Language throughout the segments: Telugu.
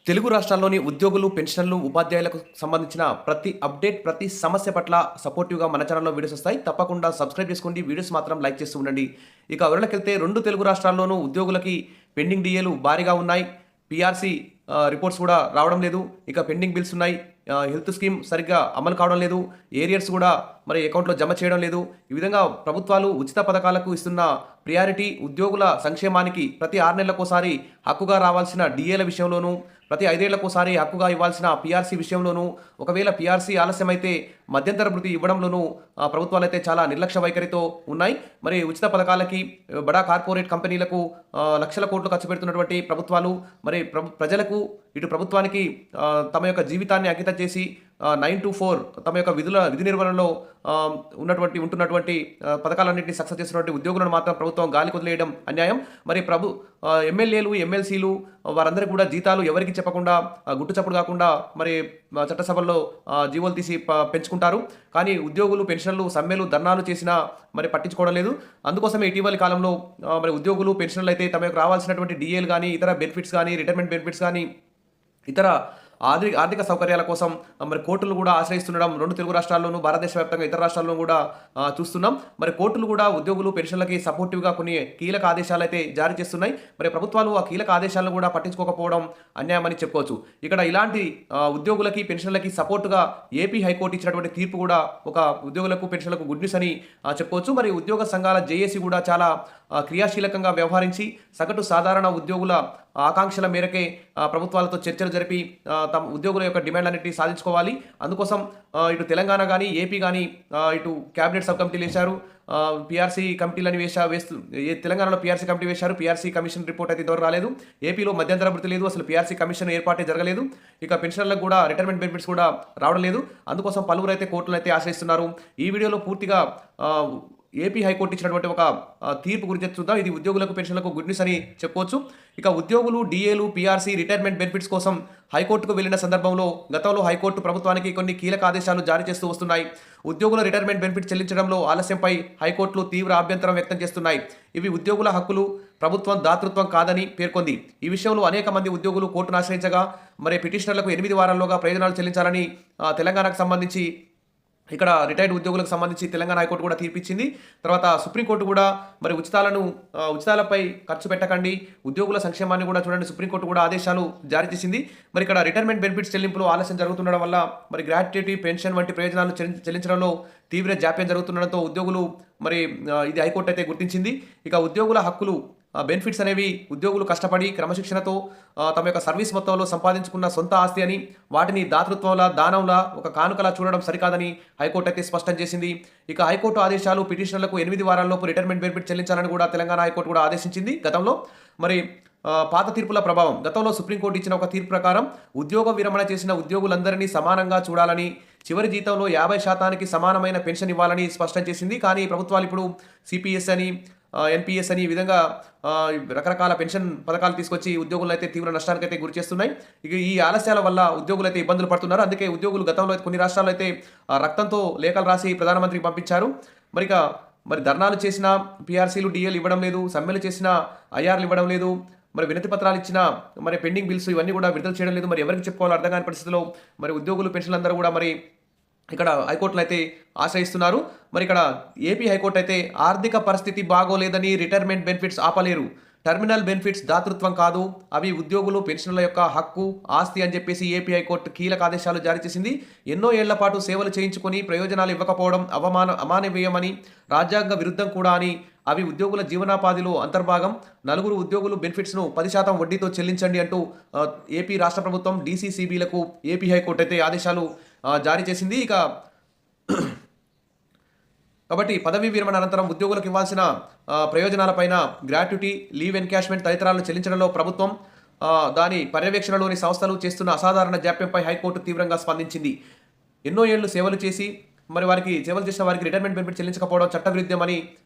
తెలుగు రాష్ట్రాల్లోని ఉద్యోగులు, పెన్షనర్లు, ఉపాధ్యాయులకు సంబంధించిన ప్రతి అప్డేట్, ప్రతి సమస్య పట్ల సపోర్టివ్‌గా మన ఛానెల్‌లో వీడియోస్ వస్తాయి. తప్పకుండా సబ్స్క్రైబ్ చేసుకోండి. వీడియోస్ మాత్రం లైక్ చేస్తూ ఉండండి. ఇక వివరాలకెళ్తే 2 తెలుగు రాష్ట్రాల్లోనూ ఉద్యోగులకి పెండింగ్ డీఏలు భారీగా ఉన్నాయి. పీఆర్సీ రిపోర్ట్స్ కూడా రావడం లేదు. ఇక పెండింగ్ బిల్స్ ఉన్నాయి. హెల్త్ స్కీమ్ సరిగ్గా అమలు కావడం లేదు. ఏరియర్స్ కూడా మరి అకౌంట్‌లో జమ చేయడం లేదు. ఈ విధంగా ప్రభుత్వాలు ఉచిత పథకాలకు ఇస్తున్న ప్రియారిటీ ఉద్యోగుల సంక్షేమానికి ప్రతి 6 నెలలకోసారి హక్కుగా రావాల్సిన డీఏల విషయంలోనూ, ప్రతి 5 ఏళ్లకోసారి హక్కుగా ఇవ్వాల్సిన పీఆర్సీ విషయంలోనూ, ఒకవేళ పీఆర్సీ ఆలస్యమైతే మధ్యంతర భృతి ఇవ్వడంలోనూ ప్రభుత్వాలైతే చాలా నిర్లక్ష్య వైఖరితో ఉన్నాయి. మరి ఉచిత పథకాలకి బడా కార్పొరేట్ కంపెనీలకు లక్షల కోట్లు ఖర్చు పెడుతున్నటువంటి ప్రభుత్వాలు మరి ప్రజలకు ఇటు ప్రభుత్వానికి తమ యొక్క జీవితాన్ని అంకితం చేసి 9 to 4 తమ యొక్క విధి నిర్వహణలో ఉంటున్నటువంటి పథకాలన్నింటినీ సక్సెస్ చేసినటువంటి ఉద్యోగులను మాత్రం ప్రభుత్వం గాలికి వదిలేయడం అన్యాయం. మరి ఎమ్మెల్యేలు, ఎమ్మెల్సీలు వారందరికీ కూడా జీతాలు ఎవరికి చెప్పకుండా గుట్టు చప్పుడు కాకుండా మరి చట్టసభల్లో జీవోలు తీసి పెంచుకుంటారు. కానీ ఉద్యోగులు, పెన్షన్లు సమ్మెలు, ధర్నాలు చేసినా మరి పట్టించుకోవడం లేదు. అందుకోసమే ఇటీవలి కాలంలో మరి ఉద్యోగులు, పెన్షన్లు అయితే తమ యొక్క రావాల్సినటువంటి డీఏలు కానీ, ఇతర బెనిఫిట్స్ కానీ, రిటైర్మెంట్ బెనిఫిట్స్ కానీ, ఇతర ఆర్థిక సౌకర్యాల కోసం మరి కోర్టులు కూడా ఆశ్రయిస్తుండడం 2 తెలుగు రాష్ట్రాల్లోనూ, భారతదేశ వ్యాప్తంగా ఇతర రాష్ట్రాల్లో కూడా చూస్తున్నాం. మరి కోర్టులు కూడా ఉద్యోగులు, పెన్షన్లకి సపోర్టివ్‌గా కొన్ని కీలక ఆదేశాలు అయితే జారీ చేస్తున్నాయి. మరి ప్రభుత్వాలు ఆ కీలక ఆదేశాలను కూడా పట్టించుకోకపోవడం అన్యాయమని చెప్పుకోవచ్చు. ఇక్కడ ఇలాంటి ఉద్యోగులకి, పెన్షన్లకి సపోర్టుగా ఏపీ హైకోర్టు ఇచ్చినటువంటి తీర్పు కూడా ఒక ఉద్యోగులకు, పెన్షన్లకు గుడ్ న్యూస్ అని చెప్పుకోవచ్చు. మరి ఉద్యోగ సంఘాల జేఏసీ కూడా చాలా క్రియాశీలకంగా వ్యవహరించి సగటు సాధారణ ఉద్యోగుల ఆకాంక్షల మేరకే ప్రభుత్వాలతో చర్చలు జరిపి తమ ఉద్యోగుల యొక్క డిమాండ్లన్నింటినీ సాధించుకోవాలి. అందుకోసం ఇటు తెలంగాణ కానీ, ఏపీ కానీ ఇటు క్యాబినెట్ సబ్ కమిటీలు వేశారు. పీఆర్సీ కమిటీలని తెలంగాణలో పీఆర్సీ కమిటీ వేశారు. పీఆర్సీ కమిషన్ రిపోర్ట్ అయితే ఇంతవరకు రాలేదు. ఏపీలో మధ్యంతర భృతి లేదు. అసలు పీఆర్సీ కమిషన్ ఏర్పాటే జరగలేదు. ఇక పెన్షన్లకు కూడా రిటైర్మెంట్ బెనిఫిట్స్ కూడా రావడం లేదు. అందుకోసం పలువురు అయితే కోర్టులను అయితే ఆశ్రయిస్తున్నారు. ఈ వీడియోలో పూర్తిగా ఏపీ హైకోర్టు ఇచ్చినటువంటి ఒక తీర్పు గురించి చూద్దాం. ఇది ఉద్యోగులకు, పెన్షన్లకు గుడ్ న్యూస్ అని చెప్పుకోవచ్చు. ఇక ఉద్యోగులు డీఏలు, పీఆర్సీ, రిటైర్మెంట్ బెనిఫిట్స్ కోసం హైకోర్టుకు వెళ్లిన సందర్భంలో గతంలో హైకోర్టు ప్రభుత్వానికి కొన్ని కీలక ఆదేశాలు జారీ చేస్తూ వస్తున్నాయి. ఉద్యోగుల రిటైర్మెంట్ బెనిఫిట్ చెల్లించడంలో ఆలస్యంపై హైకోర్టులు తీవ్ర అభ్యంతరం వ్యక్తం చేస్తున్నాయి. ఇవి ఉద్యోగుల హక్కులు, ప్రభుత్వం దాతృత్వం కాదని పేర్కొంది. ఈ విషయంలో అనేక మంది ఉద్యోగులు కోర్టును ఆశ్రయించగా మరి పిటిషనర్లకు 8 వారాల్లోగా ప్రయోజనాలు చెల్లించాలని తెలంగాణకు సంబంధించి ఇక్కడ రిటైర్డ్ ఉద్యోగులకు సంబంధించి తెలంగాణ హైకోర్టు కూడా తీర్పిచ్చింది. తర్వాత సుప్రీంకోర్టు కూడా మరి ఉచితాలపై ఖర్చు పెట్టకండి, ఉద్యోగుల సంక్షేమాన్ని కూడా చూడండి, సుప్రీంకోర్టు కూడా ఆదేశాలు జారీ చేసింది. మరి ఇక్కడ రిటైర్మెంట్ బెనిఫిట్స్ చెల్లింపులో ఆలస్యం జరుగుతుండడం వల్ల మరి గ్రాట్యుటీ, పెన్షన్ వంటి ప్రయోజనాలు చెల్లించడంలో తీవ్ర జాప్యం జరుగుతుండడంతో ఉద్యోగులు మరి ఇది హైకోర్టు అయితే గుర్తించింది. ఇక ఉద్యోగుల హక్కులు, బెనిఫిట్స్ అనేవి ఉద్యోగులు కష్టపడి క్రమశిక్షణతో తమ యొక్క సర్వీస్ మొత్తంలో సంపాదించుకున్న సొంత ఆస్తి అని, వాటిని దాతృత్వంలా, దానంలా, ఒక కానుకలా చూడడం సరికాదని హైకోర్టు అయితే స్పష్టం చేసింది. ఇక హైకోర్టు ఆదేశాలు పిటిషనర్లకు 8 వారాల్లోపు రిటైర్మెంట్ బెనిఫిట్ చెల్లించాలని కూడా తెలంగాణ హైకోర్టు కూడా ఆదేశించింది గతంలో. మరి పాత తీర్పుల ప్రభావం, గతంలో సుప్రీంకోర్టు ఇచ్చిన ఒక తీర్పు ప్రకారం ఉద్యోగ విరమణ చేసిన ఉద్యోగులందరినీ సమానంగా చూడాలని, చివరి జీతంలో 50% సమానమైన పెన్షన్ ఇవ్వాలని స్పష్టం చేసింది. కానీ ప్రభుత్వాలు ఇప్పుడు సిపిఎస్ అని, ఎన్పిఎస్ అని ఈ విధంగా రకరకాల పెన్షన్ పథకాలు తీసుకొచ్చి ఉద్యోగులు అయితే తీవ్ర నష్టానికైతే గురి చేస్తున్నాయి. ఇక ఈ ఆలస్యాల వల్ల ఉద్యోగులు అయితే ఇబ్బందులు పడుతున్నారు. అందుకే ఉద్యోగులు గతంలో కొన్ని రాష్ట్రాల్లో అయితే రక్తంతో లేఖలు రాసి ప్రధానమంత్రికి పంపించారు. మరి ధర్నాలు చేసిన పీఆర్సీలు, డీఏలు ఇవ్వడం లేదు, సమ్మెలు చేసిన ఐఆర్లు ఇవ్వడం లేదు, మరి వినతి పత్రాలు ఇచ్చిన మరి పెండింగ్ బిల్స్ ఇవన్నీ కూడా విడుదల చేయడం లేదు. మరి ఎవరికి చెప్పుకోవాలో అర్థం కాని పరిస్థితిలో మరి ఉద్యోగులు, పెన్షన్లందరూ కూడా మరి ఇక్కడ హైకోర్టును అయితే ఆశ్రయిస్తున్నారు. మరి ఇక్కడ ఏపీ హైకోర్టు అయితే ఆర్థిక పరిస్థితి బాగోలేదని రిటైర్మెంట్ బెనిఫిట్స్ ఆపలేరు, టర్మినల్ బెనిఫిట్స్ దాతృత్వం కాదు, అవి ఉద్యోగులు, పెన్షన్ల యొక్క హక్కు, ఆస్తి అని చెప్పేసి ఏపీ హైకోర్టు కీలక ఆదేశాలు జారీ చేసింది. ఎన్నో ఏళ్ల పాటు సేవలు చేయించుకొని ప్రయోజనాలు ఇవ్వకపోవడం అమానవీయమని, రాజ్యాంగ విరుద్ధం కూడా అని, అవి ఉద్యోగుల జీవనోపాధిలో అంతర్భాగం, నలుగురు ఉద్యోగులు బెనిఫిట్స్ను 10% వడ్డీతో చెల్లించండి అంటూ ఏపీ రాష్ట్ర ప్రభుత్వం, డీసీసీబీలకు ఏపీ హైకోర్టు అయితే ఆదేశాలు జారీ చేసింది. కాబట్టి పదవీ విరమణ అనంతరం ఉద్యోగులకు ఇవ్వాల్సిన ప్రయోజనాలపైన గ్రాట్యుటీ, లీవ్ ఎన్కాష్మెంట్ తదితరాలను చెల్లించడంలో ప్రభుత్వం, దాని పర్యవేక్షణలోని సంస్థలు చేస్తున్న అసాధారణ జాప్యంపై హైకోర్టు తీవ్రంగా స్పందించింది. ఎన్నో ఏళ్లు సేవలు చేసి మరి సేవలు చేసిన వారికి రిటైర్మెంట్ బెనిఫిట్ చెల్లించకపోవడం చట్టవిరుద్ధమని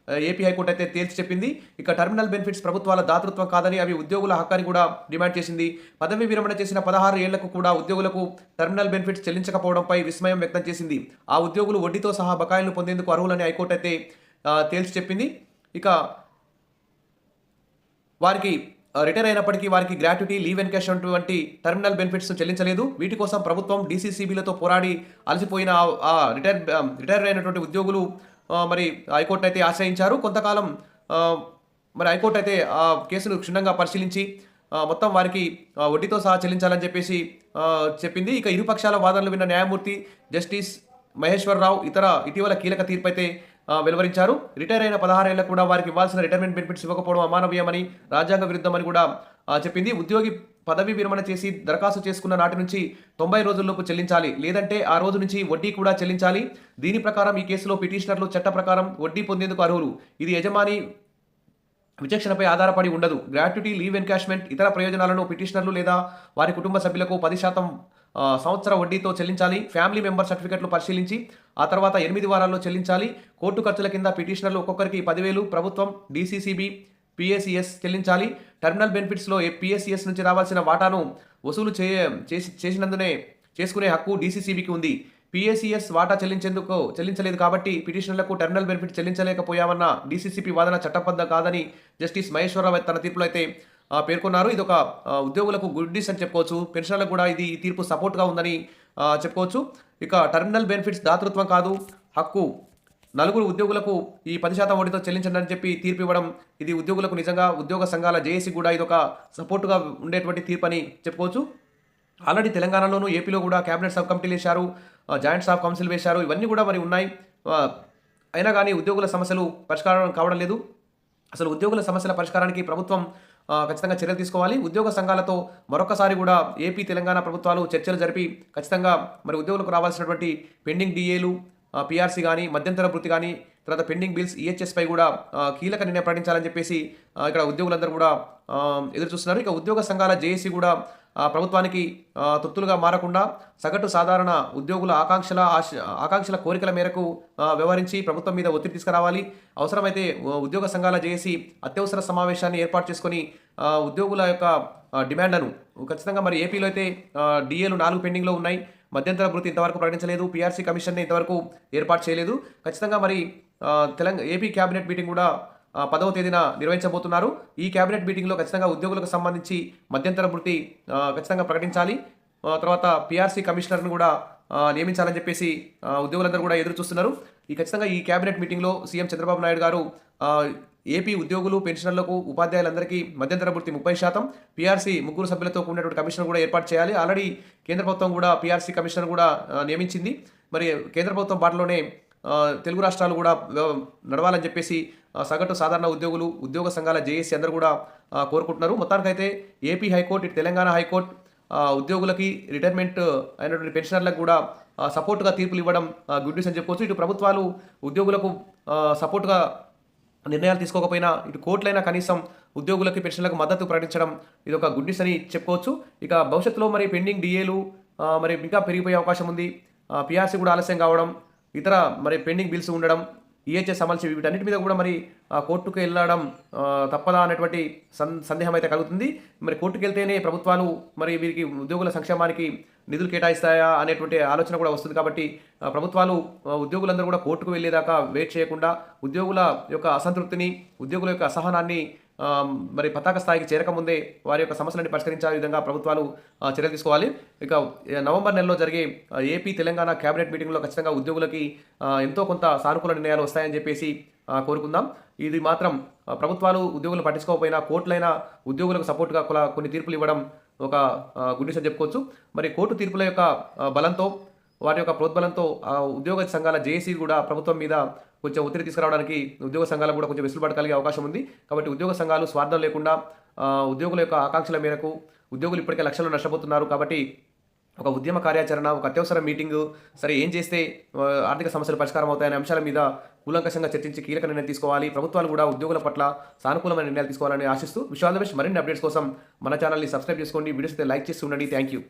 ఏపీ హైకోర్టు అయితే తేల్చి చెప్పింది. ఇక టర్మినల్ బెనిఫిట్స్ ప్రభుత్వాల దాతృత్వం కాదని, అవి ఉద్యోగుల హక్కాన్ని కూడా డిమాండ్ చేసింది. పదవీ విరమణ చేసిన 16 ఏళ్లకు కూడా ఉద్యోగులకు టర్మినల్ బెనిఫిట్స్ చెల్లించకపోవడంపై విస్మయం వ్యక్తం చేసింది. ఆ ఉద్యోగులు వడ్డీతో సహా బకాయిలను పొందేందుకు అర్హులని హైకోర్టు అయితే తేల్చి చెప్పింది. ఇక వారికి రిటైర్ అయినప్పటికీ వారికి గ్రాట్యుటీ, లీవ్ ఎన్కాష్మెంట్ వంటి టర్మినల్ బెనిఫిట్స్ చెల్లించలేదు. వీటి కోసం ప్రభుత్వం డీసీసీబీలతో పోరాడి అలసిపోయిన రిటైర్ అయినటువంటి ఉద్యోగులు మరి హైకోర్టును అయితే ఆశ్రయించారు. కొంతకాలం మరి హైకోర్టు అయితే ఆ కేసును క్షుణ్ణంగా పరిశీలించి మొత్తం వారికి వడ్డీతో సహా చెల్లించాలని చెప్పేసి చెప్పింది. ఇక ఇరుపక్షాల వాదనలు విన్న న్యాయమూర్తి జస్టిస్ మహేశ్వరరావు ఇటీవల కీలక తీర్పు అయితే వెలువరించారు. రిటైర్ అయిన 16 ఏళ్లకు కూడా వారికి ఇవ్వాల్సిన రిటైర్మెంట్ బెనిఫిట్స్ ఇవ్వకపోవడం అమానవీయమని, రాజ్యాంగ విరుద్ధమని కూడా చెప్పింది. ఉద్యోగి పదవి విరమణ చేసి దరఖాస్తు చేసుకున్న నాటి నుంచి 90 రోజుల్లోపు చెల్లించాలి, లేదంటే ఆ రోజు నుంచి వడ్డీ కూడా చెల్లించాలి. దీని ప్రకారం ఈ కేసులో పిటిషనర్లు చట్ట ప్రకారం వడ్డీ పొందేందుకు అర్హులు. ఇది యజమాని విచక్షణపై ఆధారపడి ఉండదు. గ్రాట్యుటీ, లీవ్ ఎన్కాష్మెంట్, ఇతర ప్రయోజనాలను పిటిషనర్లు లేదా వారి కుటుంబ సభ్యులకు 10% సంవత్సర వడ్డీతో చెల్లించాలి. ఫ్యామిలీ మెంబర్ సర్టిఫికెట్లు పరిశీలించి ఆ తర్వాత 8 వారాల్లో చెల్లించాలి. కోర్టు ఖర్చుల కింద పిటిషనర్లు ఒక్కొక్కరికి 10,000 ప్రభుత్వం, డీసీసీబీ, పిఎస్ఈఎస్ చెల్లించాలి. టర్మినల్ బెనిఫిట్స్లో పిఎస్ఈఎస్ నుంచి రావాల్సిన వాటాను వసూలు చేసినందునే చేసుకునే హక్కు డీసీసీబీకి ఉంది. పిఎస్ఈఎస్ వాటా చెల్లించలేదు కాబట్టి పిటిషనర్లకు టర్మినల్ బెనిఫిట్ చెల్లించలేకపోయామన్న డీసీసీపీ వాదన చట్టబద్ధం కాదని జస్టిస్ మహేశ్వరరావు తన తీర్పులో అయితే పేర్కొన్నారు. ఇది ఒక ఉద్యోగులకు గుడ్ న్యూస్ అని చెప్పుకోవచ్చు. పెన్షనర్లకు కూడా ఈ తీర్పు సపోర్ట్గా ఉందని చెప్పుకోవచ్చు. ఇక టర్మినల్ బెనిఫిట్స్ దాతృత్వం కాదు, హక్కు. 4 ఉద్యోగులకు ఈ 10% వడ్డీతో చెల్లించండి అని చెప్పి తీర్పు ఇవ్వడం ఇది ఉద్యోగులకు నిజంగా ఉద్యోగ సంఘాల జేఏసీ కూడా ఇది ఒక సపోర్టుగా ఉండేటువంటి తీర్పు అని చెప్పుకోవచ్చు. ఆల్రెడీ తెలంగాణలోనూ, ఏపీలో కూడా క్యాబినెట్ సబ్ కమిటీలు వేశారు, జాయింట్ స్టాఫ్ కౌన్సిల్ వేశారు. ఇవన్నీ కూడా మరి ఉన్నాయి. అయినా కానీ ఉద్యోగుల సమస్యలు పరిష్కారం కావడం లేదు. అసలు ఉద్యోగుల సమస్యల పరిష్కారానికి ప్రభుత్వం ఖచ్చితంగా చర్యలు తీసుకోవాలి. ఉద్యోగ సంఘాలతో మరొకసారి కూడా ఏపీ, తెలంగాణ ప్రభుత్వాలు చర్చలు జరిపి ఖచ్చితంగా మరి ఉద్యోగులకు రావాల్సినటువంటి పెండింగ్ డిఏలు, పీఆర్సీ కానీ, మధ్యంతర భృతి కానీ, తర్వాత పెండింగ్ బిల్స్, ఈహెచ్ఎస్పై కూడా కీలక నిర్ణయం ప్రకటించాలని చెప్పేసి ఇక్కడ ఉద్యోగులందరూ కూడా ఎదురు చూస్తున్నారు. ఇక ఉద్యోగ సంఘాల జేఏసీ కూడా ప్రభుత్వానికి తొత్తులుగా మారకుండా సగటు సాధారణ ఉద్యోగుల ఆకాంక్షల కోరికల మేరకు వ్యవహరించి ప్రభుత్వం మీద ఒత్తిడి తీసుకురావాలి. అవసరమైతే ఉద్యోగ సంఘాల జేఏసీ అత్యవసర సమావేశాన్ని ఏర్పాటు చేసుకొని ఉద్యోగుల యొక్క డిమాండ్లను ఖచ్చితంగా మరి ఏపీలో అయితే డిఏలు 4 పెండింగ్లో ఉన్నాయి. మధ్యంతర భృతి ఇంతవరకు ప్రకటించలేదు. పీఆర్సీ కమిషన్ని ఇంతవరకు ఏర్పాటు చేయలేదు. ఖచ్చితంగా మరి ఏపీ క్యాబినెట్ మీటింగ్ కూడా 10వ తేదీన నిర్వహించబోతున్నారు. ఈ క్యాబినెట్ మీటింగ్లో ఖచ్చితంగా ఉద్యోగులకు సంబంధించి మధ్యంతర భృతి ఖచ్చితంగా ప్రకటించాలి. తర్వాత పీఆర్సీ కమిషనర్ను కూడా నియమించాలని చెప్పేసి ఉద్యోగులందరూ కూడా ఎదురు చూస్తున్నారు. ఖచ్చితంగా ఈ క్యాబినెట్ మీటింగ్లో సీఎం చంద్రబాబు నాయుడు గారు ఏపీ ఉద్యోగులు, పెన్షనర్లకు, ఉపాధ్యాయులందరికీ మధ్యంతర భృతి 30%, పీఆర్సీ 3 సభ్యులతో కూడినటువంటి కమిషనర్ కూడా ఏర్పాటు చేయాలి. ఆల్రెడీ కేంద్ర ప్రభుత్వం కూడా పీఆర్సీ కమిషనర్ కూడా నియమించింది. మరి కేంద్ర ప్రభుత్వం బాటలోనే తెలుగు రాష్ట్రాలు కూడా నడవాలని చెప్పేసి సగటు సాధారణ ఉద్యోగులు, ఉద్యోగ సంఘాల జేఏసీ అందరూ కూడా కోరుకుంటున్నారు. మొత్తానికైతే ఏపీ హైకోర్టు, ఇటు తెలంగాణ హైకోర్టు ఉద్యోగులకి, రిటైర్మెంట్ అయినటువంటి పెన్షనర్లకు కూడా సపోర్ట్గా తీర్పులు ఇవ్వడం గుడ్ న్యూస్ అని చెప్పుకోవచ్చు. ఇటు ప్రభుత్వాలు ఉద్యోగులకు సపోర్ట్గా నిర్ణయాలు తీసుకోకపోయినా ఇటు కోర్టులైనా కనీసం ఉద్యోగులకి, పెన్షన్లకు మద్దతు ప్రకటించడం ఇది ఒక గుడ్ న్యూస్ అని చెప్పుకోవచ్చు. ఇక భవిష్యత్తులో మరి పెండింగ్ డిఏలు మరి ఇంకా పెరిగిపోయే అవకాశం ఉంది. పీఆర్సీ కూడా ఆలస్యం కావడం, ఇతర మరి పెండింగ్ బిల్స్ ఉండడం, ఈహెచ్ఎస్ అమలు వీటన్నిటి మీద కూడా మరి కోర్టుకు వెళ్ళడం తప్పదా అనేటువంటి సందేహం అయితే కలుగుతుంది. మరి కోర్టుకు వెళ్తేనే ప్రభుత్వాలు మరి వీరికి ఉద్యోగుల సంక్షేమానికి నిధులు కేటాయిస్తాయా అనేటువంటి ఆలోచన కూడా వస్తుంది. కాబట్టి ప్రభుత్వాలు ఉద్యోగులందరూ కూడా కోర్టుకు వెళ్ళేదాకా వెయిట్ చేయకుండా ఉద్యోగుల యొక్క అసంతృప్తిని, ఉద్యోగుల యొక్క అసహనాన్ని మరి పతాక స్థాయికి చేరకముందే వారి యొక్క సమస్యలను పరిష్కరించే విధంగా ప్రభుత్వాలు చర్యలు తీసుకోవాలి. ఇక నవంబర్ నెలలో జరిగే ఏపీ, తెలంగాణ క్యాబినెట్ మీటింగ్లో ఖచ్చితంగా ఉద్యోగులకి ఎంతో కొంత సానుకూల నిర్ణయాలు వస్తాయని చెప్పేసి కోరుకుందాం. ఇది మాత్రం ప్రభుత్వాలు ఉద్యోగులు పట్టించుకోకపోయినా కోర్టులైనా ఉద్యోగులకు సపోర్ట్గా కొన్ని తీర్పులు ఇవ్వడం ఒక గుడ్ న్యూస్ అని చెప్పుకోవచ్చు. మరి కోర్టు తీర్పుల యొక్క బలంతో, వాటి యొక్క ప్రోద్బలంతో ఉద్యోగ సంఘాల జేఏసీ కూడా ప్రభుత్వం మీద కొంచెం ఒత్తిడి తీసుకురావడానికి ఉద్యోగ సంఘాలకు కూడా కొంచెం వెసులుబాటు కలిగే అవకాశం ఉంది. కాబట్టి ఉద్యోగ సంఘాలు స్వార్థం లేకుండా ఉద్యోగుల యొక్క ఆకాంక్షల మేరకు, ఉద్యోగులు ఇప్పటికే లక్షలు నష్టపోతున్నారు కాబట్టి ఒక ఉద్యమ కార్యాచరణ, ఒక అత్యవసర మీటింగు, సరే ఏం చేస్తే ఆర్థిక సమస్యలు పరిష్కారం అవుతాయనే అంశాల మీద కూలంకషంగా చర్చించి కీలక నిర్ణయం తీసుకోవాలి. ప్రభుత్వాలు కూడా ఉద్యోగుల పట్ల సానుకూలమైన నిర్ణయాలు తీసుకోవాలని ఆశిస్తూ, విషయాల మరిన్ని అప్డేట్స్ కోసం మన ఛానల్ని సబ్స్క్రైబ్ చేసుకోండి. వీడియోస్ అయితే లైక్ చేసి ఉండండి. Thank you.